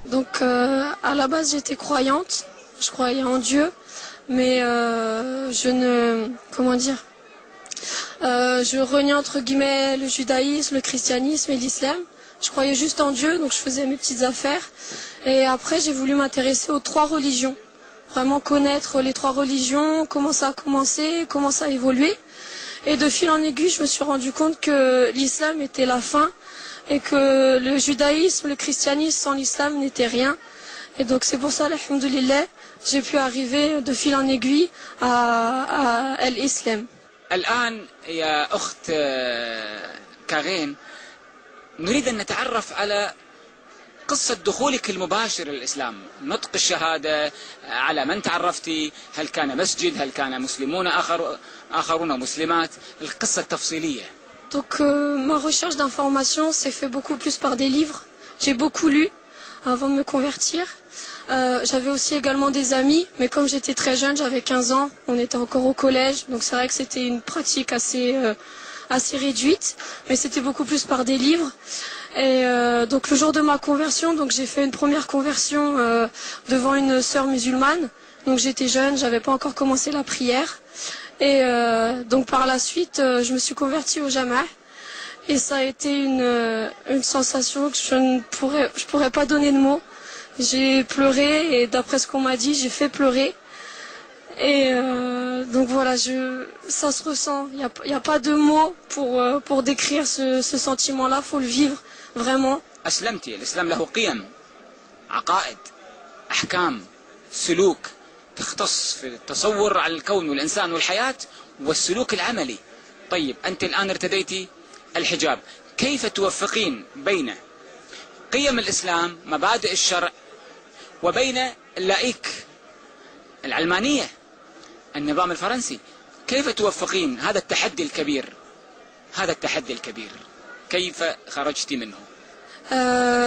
Donc à la base j'étais croyante, je croyais en Dieu, mais je ne, comment dire, je reniais entre guillemets le judaïsme, le christianisme et l'islam. Je croyais juste en Dieu, donc je faisais mes petites affaires. Et après j'ai voulu m'intéresser aux trois religions, vraiment connaître les trois religions, comment ça a commencé, comment ça a évolué. Et de fil en aiguille, je me suis rendu compte que l'islam était la fin et que le judaïsme, le christianisme sans l'islam n'était rien. Et donc c'est pour ça, alhamdoulilah, j'ai pu arriver de fil en aiguille à l'islam. الآن يا أخت كارين نريد أن نتعرف على قصة دخولك المباشر للإسلام، نطق الشهادة، على من تعرفتي، هل كان مسجد، هل كان مسلمون آخرون مسلمات، القصة التفصيلية. Donc ma recherche d'informations s'est fait beaucoup plus par des livres. J'ai beaucoup lu avant de me convertir. J'avais aussi également des amis, mais comme j'étais très jeune, j'avais 15 ans, on était encore au collège, donc c'est vrai que c'était une pratique assez réduite, mais c'était beaucoup plus par des livres. Et donc le jour de ma conversion, donc j'ai fait une première conversion devant une sœur musulmane. Donc j'étais jeune, j'avais pas encore commencé la prière. Et donc par la suite, je me suis convertie au Jama'. Et ça a été une sensation que je pourrais pas donner de mots. J'ai pleuré et d'après ce qu'on m'a dit, j'ai fait pleurer. Et donc voilà, ça se ressent. Il y a pas de mots pour décrire ce sentiment-là. Faut le vivre vraiment. أسلمتي، الإسلام له قيم، عقائد، أحكام، سلوك تختص في التصور على الكون والإنسان والحياة والسلوك العملي. طيب أنت الآن ارتديتي الحجاب، كيف توفقين بين قيم الإسلام، مبادئ الشرع، وبين اللائك، العلمانية، النظام الفرنسي؟ كيف توفقين هذا التحدي الكبير؟ هذا التحدي الكبير كيف خرجتي منه؟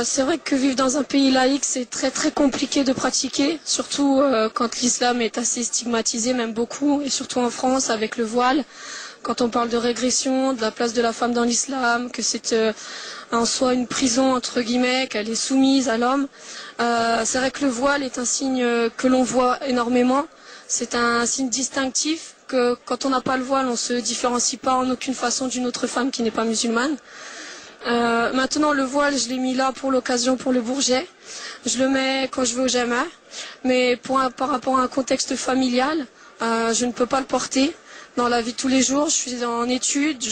C'est vrai que vivre dans un pays laïque, c'est très très compliqué de pratiquer, surtout quand l'islam est assez stigmatisé, même beaucoup, et surtout en France avec le voile. Quand on parle de régression, de la place de la femme dans l'islam, que c'est en soi une prison entre guillemets, qu'elle est soumise à l'homme. C'est vrai que le voile est un signe que l'on voit énormément. C'est un signe distinctif que quand on n'a pas le voile, on se différencie pas en aucune façon d'une autre femme qui n'est pas musulmane. Maintenant le voile, je l'ai mis là pour l'occasion, pour le Bourget. Je le mets quand je vais au Jama', mais par rapport à un contexte familial, je ne peux pas le porter. Dans la vie de tous les jours, je suis en études,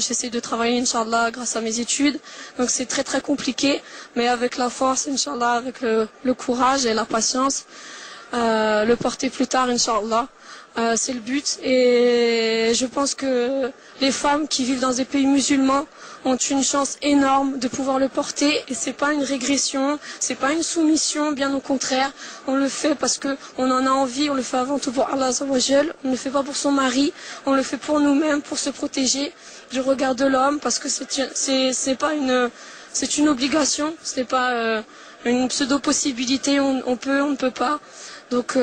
j'essaie de travailler, Inch'Allah, grâce à mes études. Donc c'est très très compliqué, mais avec la force, Inch'Allah, avec le courage et la patience, le porter plus tard, Inch'Allah. C'est le but. Et je pense que les femmes qui vivent dans des pays musulmans ont une chance énorme de pouvoir le porter. Et c'est pas une régression, c'est pas une soumission, bien au contraire. On le fait parce que on en a envie, on le fait avant tout pour Allah Azza wa Jal. On ne le fait pas pour son mari, on le fait pour nous-mêmes, pour se protéger du regard de l'homme, parce que c'est une obligation, c'est pas une pseudo-possibilité, on peut, on ne peut pas. Donc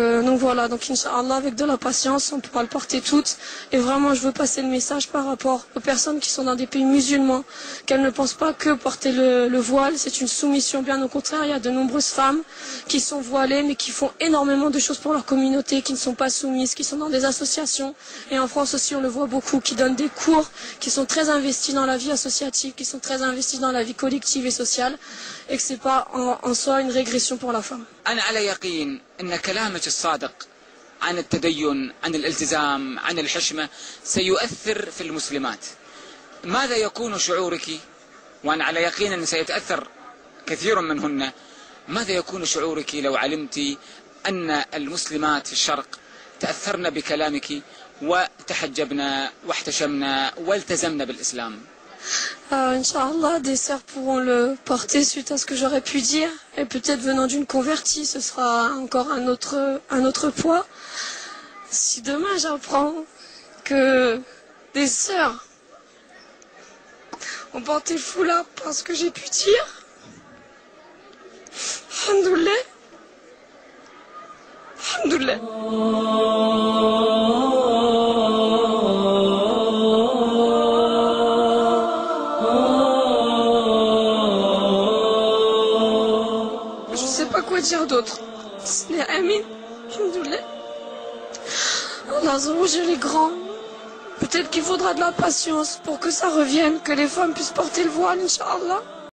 voilà, donc Inch'Allah, avec de la patience, on pourra le porter toutes. Et vraiment, je veux passer le message par rapport aux personnes qui sont dans des pays musulmans, qu'elles ne pensent pas que porter le voile, c'est une soumission. Bien au contraire, il y a de nombreuses femmes qui sont voilées, mais qui font énormément de choses pour leur communauté, qui ne sont pas soumises, qui sont dans des associations. Et en France aussi, on le voit beaucoup, qui donnent des cours, qui sont très investis dans la vie associative, qui sont très investis dans la vie collective et sociale, et que c'est pas en soi une régression pour la femme. أنا على يقين أن كلامك الصادق عن التدين، عن الالتزام، عن الحشمة سيؤثر في المسلمات. ماذا يكون شعورك؟ وأنا على يقين أن سيتأثر كثير منهن. ماذا يكون شعورك لو علمت أن المسلمات في الشرق تأثرن بكلامك وتحجبنا واحتشمنا والتزمنا بالإسلام؟ Inch'Allah, des sœurs pourront le porter suite à ce que j'aurais pu dire. Et peut-être venant d'une convertie, ce sera encore un autre poids. Si demain j'apprends que des sœurs ont porté le foulard parce que j'ai pu dire, alhamdoulilah, alhamdoulilah. je sais pas quoi dire d'autre. Amin. Alhamdoulilah. Allah Azza wa Jalla est grand. Peut-être qu'il faudra de la patience pour que ça revienne, que les femmes puissent porter le voile, Inch'Allah.